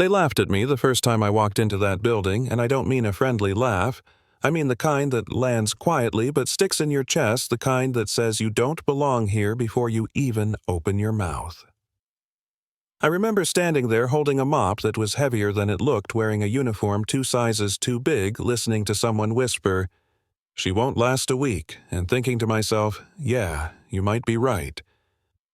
They laughed at me the first time I walked into that building, and I don't mean a friendly laugh. I mean the kind that lands quietly but sticks in your chest, the kind that says you don't belong here before you even open your mouth. I remember standing there holding a mop that was heavier than it looked, wearing a uniform 2 sizes too big, listening to someone whisper, "She won't last a week," and thinking to myself, yeah, you might be right.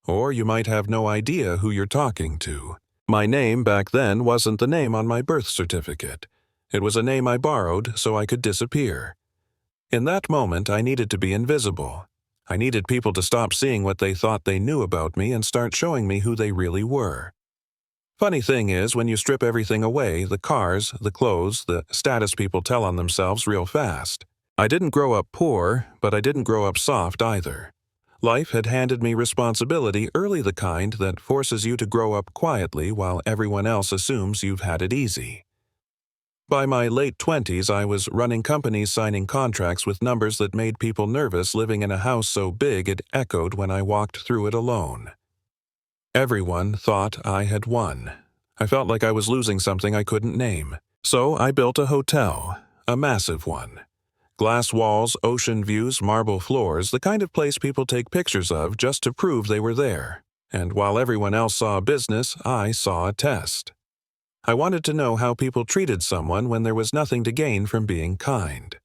Or you might have no idea who you're talking to. My name back then wasn't the name on my birth certificate. It was a name I borrowed so I could disappear. In that moment, I needed to be invisible. I needed people to stop seeing what they thought they knew about me and start showing me who they really were. Funny thing is, when you strip everything away, the cars, the clothes, the status people tell on themselves real fast. I didn't grow up poor, but I didn't grow up soft either. Life had handed me responsibility early, the kind that forces you to grow up quietly while everyone else assumes you've had it easy. By my late 20s, I was running companies signing contracts with numbers that made people nervous, living in a house so big it echoed when I walked through it alone. Everyone thought I had won. I felt like I was losing something I couldn't name. So I built a hotel, a massive one. Glass walls, ocean views, marble floors, the kind of place people take pictures of just to prove they were there. And while everyone else saw a business, I saw a test. I wanted to know how people treated someone when there was nothing to gain from being kind.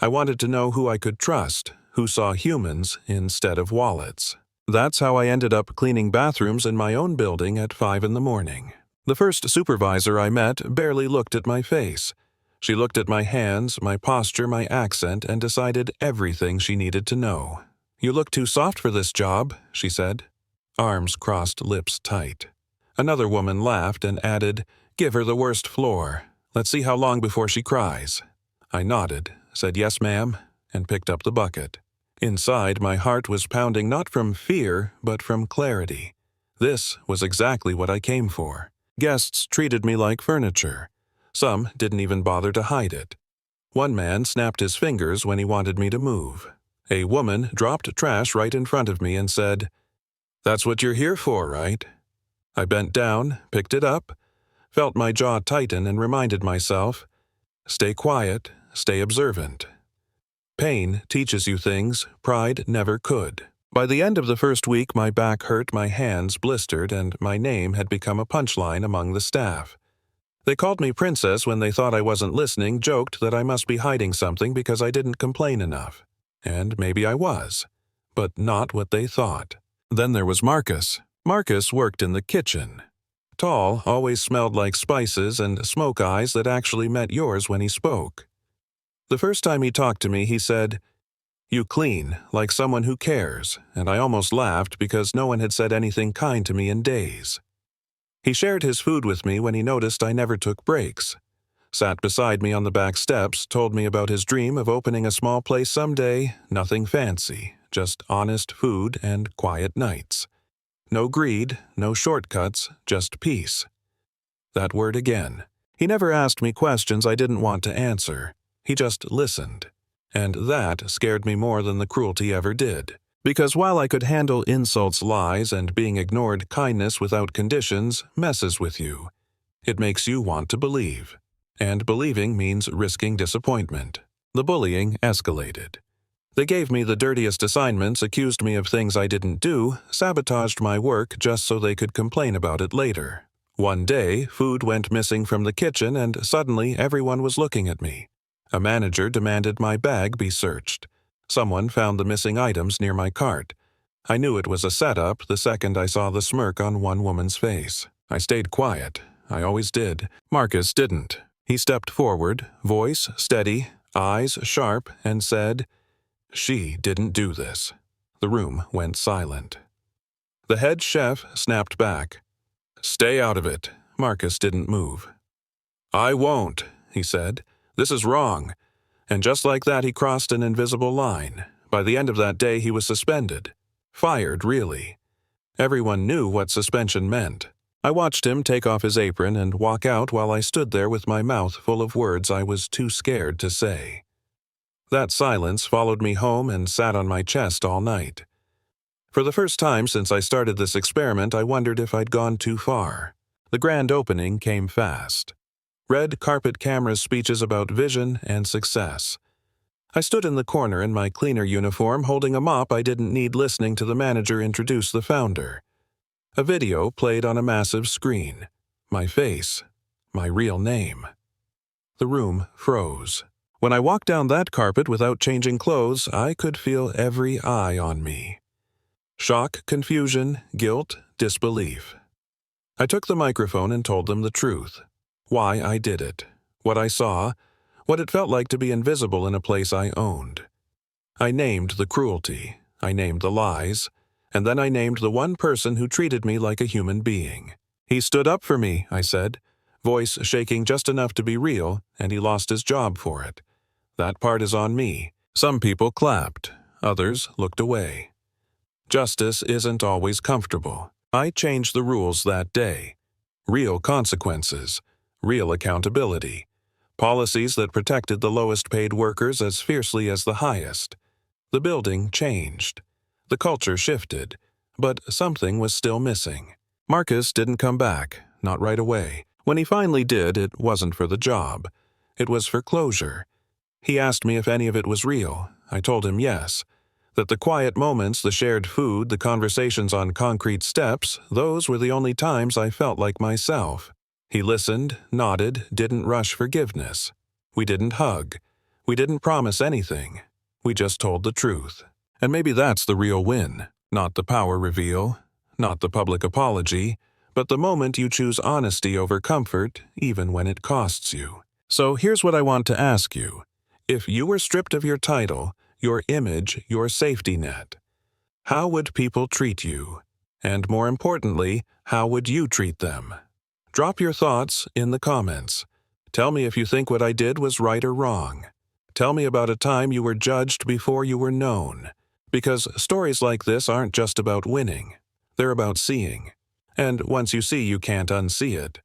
I wanted to know who I could trust, who saw humans instead of wallets. That's how I ended up cleaning bathrooms in my own building at 5 in the morning. The first supervisor I met barely looked at my face. She looked at my hands, my posture, my accent, and decided everything she needed to know. "You look too soft for this job," she said. Arms crossed, lips tight. Another woman laughed and added, "Give her the worst floor. Let's see how long before she cries." I nodded, said yes ma'am, and picked up the bucket. Inside, my heart was pounding not from fear, but from clarity. This was exactly what I came for. Guests treated me like furniture. Some didn't even bother to hide it. One man snapped his fingers when he wanted me to move. A woman dropped trash right in front of me and said, "That's what you're here for, right?" I bent down, picked it up, felt my jaw tighten and reminded myself, stay quiet, stay observant. Pain teaches you things pride never could. By the end of the first week, my back hurt, my hands blistered, and my name had become a punchline among the staff. They called me Princess when they thought I wasn't listening, joked that I must be hiding something because I didn't complain enough. And maybe I was, but not what they thought. Then there was Marcus. Marcus worked in the kitchen. Tall, always smelled like spices, and smoke eyes that actually met yours when he spoke. The first time he talked to me, he said, "You clean, like someone who cares," and I almost laughed because no one had said anything kind to me in days. He shared his food with me when he noticed I never took breaks. Sat beside me on the back steps, told me about his dream of opening a small place someday, nothing fancy, just honest food and quiet nights. No greed, no shortcuts, just peace. That word again. He never asked me questions I didn't want to answer. He just listened. And that scared me more than the cruelty ever did. Because while I could handle insults, lies, and being ignored, kindness without conditions messes with you. It makes you want to believe. And believing means risking disappointment. The bullying escalated. They gave me the dirtiest assignments, accused me of things I didn't do, sabotaged my work just so they could complain about it later. One day, food went missing from the kitchen and suddenly everyone was looking at me. A manager demanded my bag be searched. Someone found the missing items near my cart. I knew it was a setup the second I saw the smirk on one woman's face. I stayed quiet. I always did. Marcus didn't. He stepped forward, voice steady, eyes sharp, and said, "She didn't do this." The room went silent. The head chef snapped back. "Stay out of it." Marcus didn't move. "I won't," he said. "This is wrong." And just like that, he crossed an invisible line. By the end of that day, he was suspended. Fired, really. Everyone knew what suspension meant. I watched him take off his apron and walk out while I stood there with my mouth full of words I was too scared to say. That silence followed me home and sat on my chest all night. For the first time since I started this experiment, I wondered if I'd gone too far. The grand opening came fast. Red carpet cameras speeches about vision and success. I stood in the corner in my cleaner uniform holding a mop I didn't need, listening to the manager introduce the founder. A video played on a massive screen. My face. My real name. The room froze. When I walked down that carpet without changing clothes, I could feel every eye on me. Shock, confusion, guilt, disbelief. I took the microphone and told them the truth. Why I did it. What I saw. What it felt like to be invisible in a place I owned. I named the cruelty. I named the lies. And then I named the one person who treated me like a human being. He stood up for me, I said, voice shaking just enough to be real, and he lost his job for it. That part is on me. Some people clapped. Others looked away. Justice isn't always comfortable. I changed the rules that day. Real consequences. Real accountability. Policies that protected the lowest paid workers as fiercely as the highest. The building changed. The culture shifted. But something was still missing. Marcus didn't come back, not right away. When he finally did, it wasn't for the job. It was for closure. He asked me if any of it was real. I told him yes. That the quiet moments, the shared food, the conversations on concrete steps, those were the only times I felt like myself. He listened, nodded, didn't rush forgiveness. We didn't hug. We didn't promise anything. We just told the truth. And maybe that's the real win. Not the power reveal, not the public apology, but the moment you choose honesty over comfort, even when it costs you. So here's what I want to ask you. If you were stripped of your title, your image, your safety net, how would people treat you? And more importantly, how would you treat them? Drop your thoughts in the comments. Tell me if you think what I did was right or wrong. Tell me about a time you were judged before you were known. Because stories like this aren't just about winning. They're about seeing. And once you see, you can't unsee it.